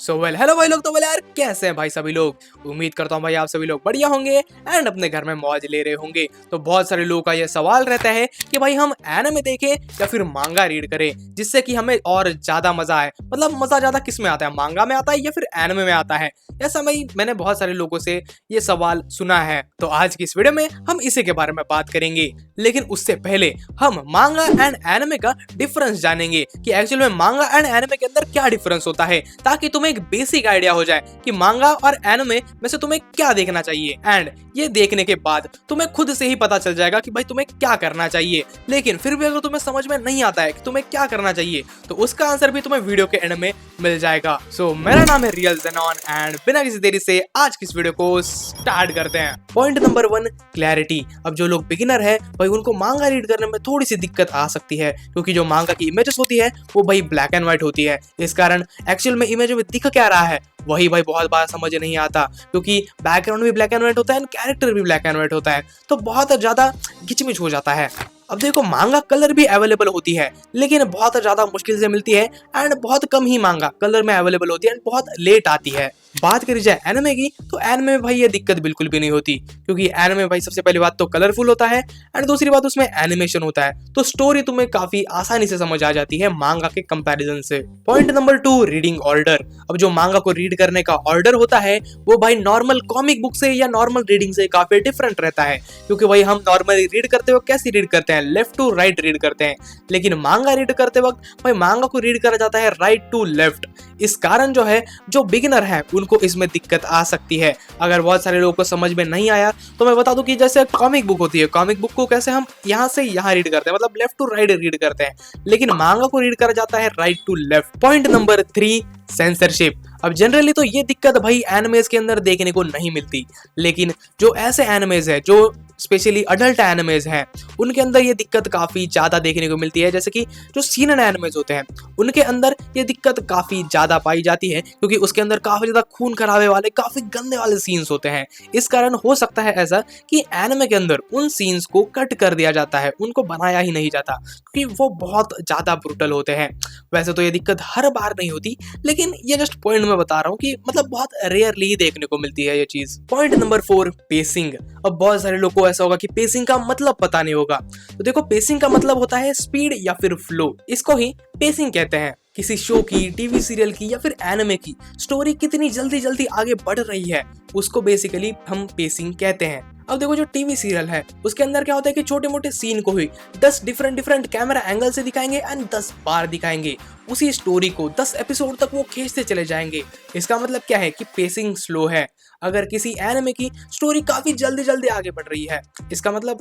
Hello भाई लोग। तो बोले यार कैसे हैं भाई सभी लोग। उम्मीद करता हूँ भाई आप सभी लोग बढ़िया होंगे एंड अपने घर में मौज ले रहे होंगे। तो बहुत सारे लोगों का ये सवाल रहता है कि भाई हम एनिमे देखें या फिर मांगा रीड करें जिससे कि हमें और ज्यादा मजा आए। मतलब मजा ज्यादा किस में आता है, मांगा में आता है या फिर एनिमे में आता है। ऐसा मैंने बहुत सारे लोगों से ये सवाल सुना है। तो आज की इस वीडियो में हम इसी के बारे में बात करेंगे, लेकिन उससे पहले हम मांगा एंड एनिमे का डिफरेंस जानेंगे कि एक्चुअल में मांगा एंड एनिमे के अंदर क्या डिफरेंस होता है, ताकि तुम्हें एक बेसिक आइडिया हो जाए कि मांगा और एनिमे में से तुम्हें क्या देखना चाहिए। एंड ये देखने के बाद तुम्हें खुद से ही पता चल जाएगा कि भाई तुम्हें क्या करना चाहिए। लेकिन फिर भी अगर तुम्हें समझ में नहीं आता है कि तुम्हें क्या करना चाहिए, तो उसका आंसर भी तुम्हें वीडियो के एंड में मिल जाएगा। मेरा नाम है रियल ज़ेनॉन एंड बिना किसी देरी से आज की इस वीडियो को स्टार्ट करते हैं। Point number 1, clarity. अब जो लोग बिगिनर है भाई उनको मांगा रीड करने में थोड़ी सी दिक्कत आ सकती है, क्योंकि जो मांगा की इमेजेस होती है वो भाई ब्लैक एंड व्हाइट होती है। इस कारण एक्चुअल में इमेज में दिख क्या रहा है वही भाई बहुत बार समझ नहीं आता, क्योंकि बैकग्राउंड भी ब्लैक एंड व्हाइट होता है, कैरेक्टर भी ब्लैक एंड व्हाइट होता है, तो बहुत ज्यादा घिचमिच हो जाता है। अब देखो मांगा कलर भी अवेलेबल होती है, लेकिन बहुत ज्यादा मुश्किल से मिलती है एंड बहुत कम ही मांगा कलर में अवेलेबल होती है एंड बहुत लेट आती है। बात करी जाए एनिमे की, तो एनिमे में भाई ये दिक्कत बिल्कुल भी नहीं होती, क्योंकि एनिमे भाई सबसे पहली बात तो कलरफुल होता है एंड दूसरी बात उसमें एनिमेशन होता है, तो स्टोरी तुम्हें काफी आसानी से समझ आ जाती है मांगा के कंपैरिजन से। Point number 2, reading order. अब जो मांगा को रीड करने का ऑर्डर होता है वो भाई नॉर्मल कॉमिक बुक से या नॉर्मल रीडिंग से काफी डिफरेंट रहता है, क्योंकि भाई हम नॉर्मली रीड करते वक्त कैसी रीड करते हैं, लेफ्ट टू राइट रीड करते हैं, लेकिन मांगा रीड करते वक्त भाई मांगा को रीड करा जाता है राइट टू लेफ्ट। इस कारण जो है जो बिगिनर है उनको इसमें दिक्कत आ सकती है। अगर बहुत सारे लोगों को समझ में नहीं आया तो मैं बता दूं कि जैसे कॉमिक बुक होती है, कॉमिक बुक को कैसे हम यहाँ से यहाँ रीड करते हैं, मतलब लेफ्ट टू राइट रीड करते हैं, लेकिन मांगा को रीड करा जाता है right to left. Point number 3, censorship. अब जनरली तो ये दिक्कत भाई एनिमेज के अंदर देखने को नहीं मिलती, लेकिन जो ऐसे एनिमेज है जो स्पेशली अडल्ट एनिमेज हैं उनके अंदर ये दिक्कत काफी ज्यादा देखने को मिलती है। जैसे कि जो सीनन एनिमेज होते हैं उनके अंदर ये दिक्कत काफी ज्यादा पाई जाती है, क्योंकि उसके अंदर काफी ज्यादा खून खराबे वाले काफी गंदे वाले सीन्स होते हैं। इस कारण हो सकता है ऐसा कि एनिमे के अंदर उन सीन्स को कट कर दिया जाता है, उनको बनाया ही नहीं जाता, क्योंकि वो बहुत ज्यादा ब्रूटल होते हैं। वैसे तो ये दिक्कत हर बार नहीं होती, लेकिन ये जस्ट पॉइंट मैं बता रहा हूँ कि मतलब बहुत रेयरली ही देखने को मिलती है ये चीज। Point number 4, pacing. अब बहुत सारे लोगों को ऐसा होगा कि पेसिंग का मतलब पता नहीं होगा। तो देखो पेसिंग का मतलब होता है स्पीड या फिर फ्लो, इसको ही पेसिंग कहते हैं। किसी शो की, टीवी सीरियल की या फिर एनिमे की स्टोरी कितनी जल्दी जल्दी आगे बढ़ रही है उसको बेसिकली हम पेसिंग कहते हैं। अब देखो जो टीवी सीरियल है उसके अंदर क्या होता है कि छोटे मोटे सीन को ही 10 डिफरेंट कैमरा एंगल से दिखाएंगे एंड 10 बार दिखाएंगे। उसी स्टोरी को 10 एपिसोड तक वो खींचते चले जाएंगे। इसका मतलब क्या है कि पेसिंग स्लो है। अगर किसी एनिमे की स्टोरी काफी जल्दी जल्दी आगे बढ़ रही है, इसका मतलब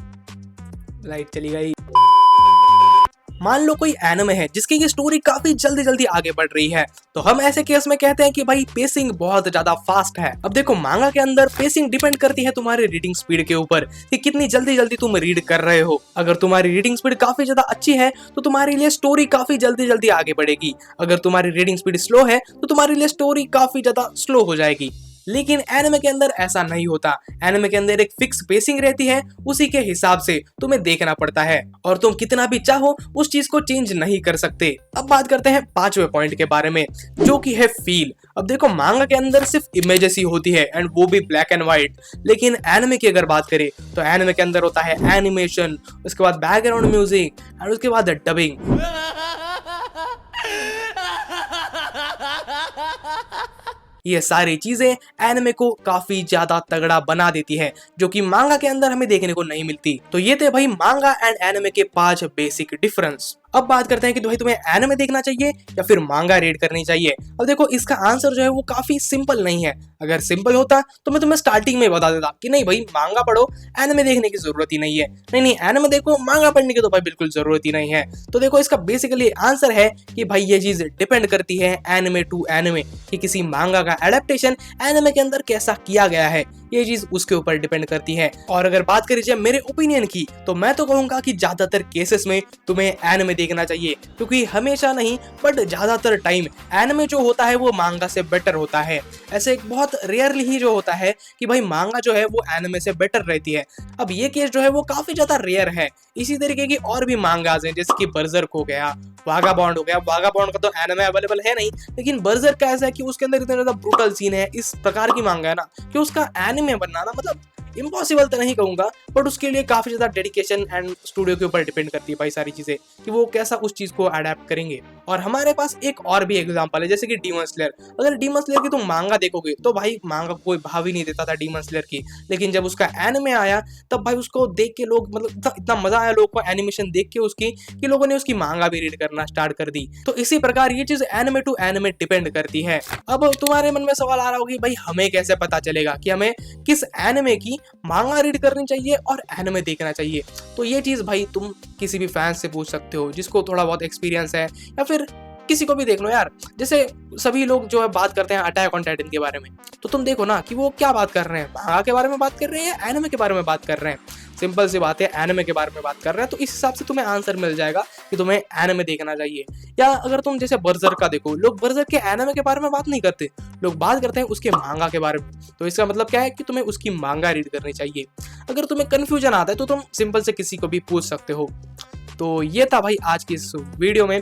लाइट चली गई। मान लो कोई एनिमे है जिसकी ये स्टोरी काफी जल्दी जल्दी आगे बढ़ रही है, तो हम ऐसे केस में कहते हैं कि भाई पेसिंग बहुत ज्यादा फास्ट है। अब देखो मांगा के अंदर पेसिंग डिपेंड करती है तुम्हारी रीडिंग स्पीड के ऊपर कि कितनी जल्दी जल्दी तुम रीड कर रहे हो। अगर तुम्हारी रीडिंग स्पीड काफी ज्यादा अच्छी है तो तुम्हारे लिए स्टोरी काफी जल्दी जल्दी आगे बढ़ेगी। अगर तुम्हारी रीडिंग स्पीड स्लो है तो तुम्हारे लिए स्टोरी काफी ज्यादा स्लो हो जाएगी। लेकिन एनिमे के अंदर ऐसा नहीं होता। एनिमे के अंदर एक फिक्स पेसिंग रहती है, उसी के हिसाब से तुम्हें देखना पड़ता है और तुम कितना भी चाहो उस चीज को चेंज नहीं कर सकते। अब बात करते हैं 5वें पॉइंट के बारे में, जो कि है फील। अब देखो मांगा के अंदर सिर्फ इमेजेस ही होती है एंड वो भी ब्लैक एंड व्हाइट, लेकिन एनिमे की अगर बात करें तो एनिमे के अंदर होता है एनिमेशन, उसके बाद बैकग्राउंड म्यूजिक और उसके बाद डबिंग। ये सारी चीजें एनिमे को काफी ज्यादा तगड़ा बना देती है, जो कि मांगा के अंदर हमें देखने को नहीं मिलती। तो ये थे भाई मांगा एंड एनिमे के 5 बेसिक डिफरेंस। अब बात करते हैं कि भाई तुम्हें एनिमे देखना चाहिए या फिर मांगा रीड करनी चाहिए। अब देखो इसका आंसर जो है वो काफी सिंपल नहीं है। अगर सिंपल होता तो मैं तुम्हें स्टार्टिंग में बता देता कि नहीं भाई मांगा पढ़ो, एनिमे देखने की जरूरत ही नहीं है। नहीं एनिमे देखो, मांगा पढ़ने की तो भाई बिल्कुल जरूरत ही नहीं है। तो देखो इसका बेसिकली आंसर है कि भाई ये चीज डिपेंड करती है एनिमे टू एनिमे, कि किसी मांगा का एडेप्टेशन एनिमे के अंदर कैसा किया गया है, ये चीज उसके ऊपर डिपेंड करती है। और अगर बात करी जाए मेरे ओपिनियन की, तो मैं तो कहूंगा कि ज्यादातर केसेस में तुम्हें एनिमे देखना चाहिए, क्योंकि हमेशा नहीं बट ज्यादातर टाइम एनिमे जो होता है वो मांगा से बेटर होता है। ऐसे बहुत रेयरली ही जो होता है कि भाई मांगा जो है वो एनिमे से बेटर रहती है। अब ये केस जो है वो काफी ज्यादा रेयर है। इसी तरीके की और भी मांगाज हैं, जैसे कि बर्जर्क हो गया, वागाबॉन्ड हो गया। वागाबॉन्ड का तो एनिमे अवेलेबल है नहीं, लेकिन बर्जर का ऐसा है कि उसके अंदर इतना ज्यादा ब्रूटल सीन है, इस प्रकार की मांगा है ना कि उसका एनिमे बनाना मतलब इम्पॉसिबल तो नहीं कहूंगा, बट उसके लिए काफी ज्यादा डेडिकेशन एंड स्टूडियो के ऊपर डिपेंड करती है भाई सारी चीजें, कि वो कैसा उस चीज को अडेप्ट करेंगे। और हमारे पास एक और भी एग्जांपल है, जैसे कि डीमन स्लेयर। अगर डीमन स्लेयर की तुम मांगा देखोगे तो भाई मांगा कोई भाव ही नहीं देता था डीमन स्लेयर की, लेकिन जब उसका एनिमे आया तब भाई उसको देख के लोग मतलब इतना मजा आया लोगों को एनिमेशन देख के उसकी, कि लोगों ने उसकी मांगा भी रीड करना स्टार्ट कर दी। तो इसी प्रकार ये चीज एनिमे टू एनिमे डिपेंड करती है। अब तुम्हारे मन में सवाल आ रहा होगा भाई हमें कैसे पता चलेगा कि हमें किस एनिमे की मांगा रीड करनी चाहिए और एनिमे देखना चाहिए। तो ये चीज भाई तुम किसी भी फैन से पूछ सकते हो जिसको थोड़ा बहुत एक्सपीरियंस है, या फिर किसी को भी देख लो यार। जैसे सभी लोग जो है बात करते हैं अटैक ऑन टाइटन के बारे में, तो तुम देखो ना कि वो क्या बात कर रहे हैं, मांगा के बारे में बात कर रहे हैं या एनिमे के बारे में बात कर रहे हैं। सिंपल सी बात है, एनिमे के बारे में बात कर रहे हैं, तो इस हिसाब से तुम्हें आंसर मिल जाएगा कि तुम्हें एनिमे देखना चाहिए। या अगर तुम जैसे बर्जर का देखो, लोग बर्जर के एनिमे के बारे में बात नहीं करते, लोग बात करते हैं उसके मांगा के बारे में। तो इसका मतलब क्या है कि तुम्हें उसकी मांगा रीड करनी चाहिए। अगर तुम्हें कंफ्यूजन आता है तो तुम सिंपल से किसी को भी पूछ सकते हो। तो ये था भाई आज की इस वीडियो में।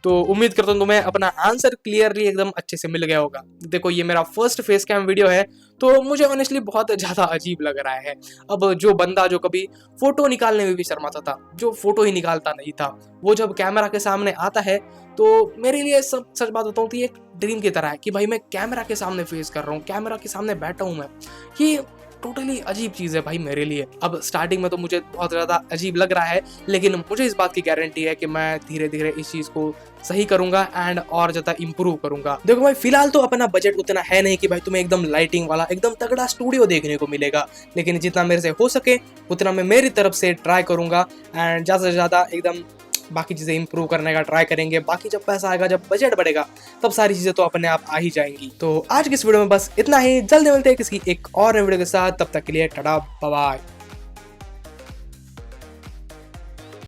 तो उम्मीद करता हूँ तुम्हें अपना आंसर क्लियरली एकदम अच्छे से मिल गया होगा। देखो ये मेरा फर्स्ट फेस कैम वीडियो है, तो मुझे ऑनेस्टली बहुत ज़्यादा अजीब लग रहा है। अब जो बंदा जो कभी फोटो निकालने में भी शर्माता था, जो फोटो ही निकालता नहीं था, वो जब कैमरा के सामने आता है तो मेरे लिए सब सच बात बताऊँ तो ये एक ड्रीम की तरह है कि भाई मैं कैमरा के सामने फेस कर रहा हूँ, कैमरा के सामने बैठा हूँ मैं। ये टोटली अजीब चीज़ है भाई मेरे लिए। अब स्टार्टिंग में तो मुझे बहुत ज़्यादा अजीब लग रहा है, लेकिन मुझे इस बात की गारंटी है कि मैं धीरे धीरे इस चीज़ को सही करूंगा एंड और ज़्यादा इंप्रूव करूंगा। देखो भाई फिलहाल तो अपना बजट उतना है नहीं कि भाई तुम्हें एकदम लाइटिंग वाला एकदम तगड़ा स्टूडियो देखने को मिलेगा, लेकिन जितना मेरे से हो सके उतना मैं मेरी तरफ से ट्राई करूंगा एंड ज़्यादा से ज़्यादा एकदम बाकी चीज़ें इंप्रूव करने का ट्राई करेंगे। बाकी जब पैसा आएगा, जब बजट बढ़ेगा, तब सारी चीज़ें तो अपने आप आ ही जाएंगी। तो आज की इस वीडियो में बस इतना ही। जल्दी मिलते हैं किसी एक और वीडियो के साथ, तब तक के लिए टाटा बाय बाय।